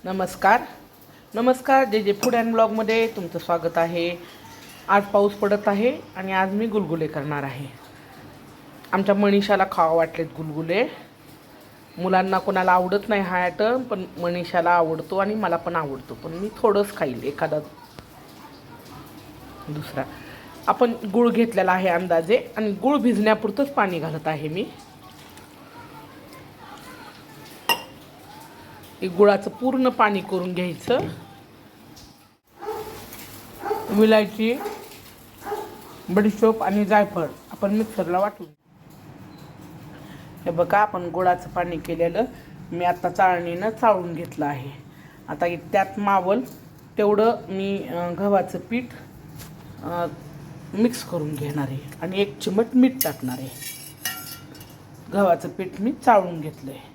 नमस्कार नमस्कार जे जे फूड अँड ब्लॉगमध्ये तुमचं स्वागत आहे। आज पाऊस पडत आहे आणि आज मी गुलगुले करणार आहे। आमच्या मनीषाला खावा वाटलेत गुलगुले। मुलांना कोणाला आवडत नाही हा आयटम, पण मनीषाला आवडतो आणि मला पण आवडतो, पण मी थोडंच खाईल, एखादा दुसरा। आपण गुळ घेतलेला आहे अंदाजे आणि गुळ भिजण्यापुरतंच पाणी घालत आहे मी। गुळाचं पूर्ण पाणी करून घ्यायचं। विलायची, बडीशोप आणि जायफळ आपण मिक्सरला वाटून। हे बघा, आपण गुळाचं पाणी केलेलं मी आता चाळणीनं चाळून घेतलं आहे। आता त्यात मावल तेवढं मी गव्हाचं पीठ मिक्स करून घेणार आहे आणि 1 चिमट मीठ टाकणार आहे। गव्हाचं पीठ मी चाळून घेतलं आहे।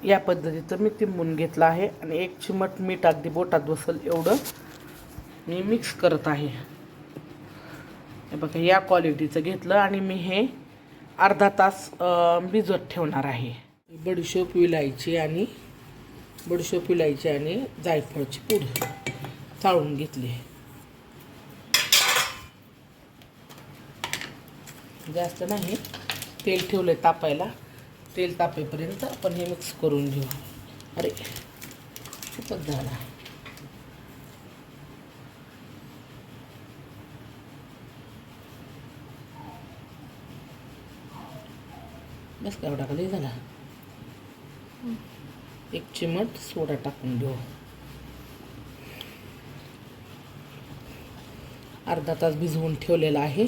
या पद्धतीचं मी तिंबून घेतलं आहे आणि 1 चिमट मीठ अगदी बोटात बसेल एवढं मी मिक्स करत आहे। हे बघा, या क्वालिटीचं घेतलं आणि मी हे अर्धा तास भिजवत ठेवणार आहे। बडीशोप, विलायची आणि जायफळची पूड चाळून घेतली। जास्त नाही, तेल ठेवले तापायला। तेल तापेपर्यंत आपण हे मिक्स करून घेऊ। अरे खूपच झाला। बस का एवढा खाली झाला। 1 चिमट सोडा टाकून घेऊ। अर्धा तास भिजवून ठेवलेला आहे।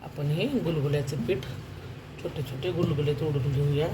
आपण हे गुलगुल्याचं पीठ छोटे छोटे गुलगुले तोडून घेऊया।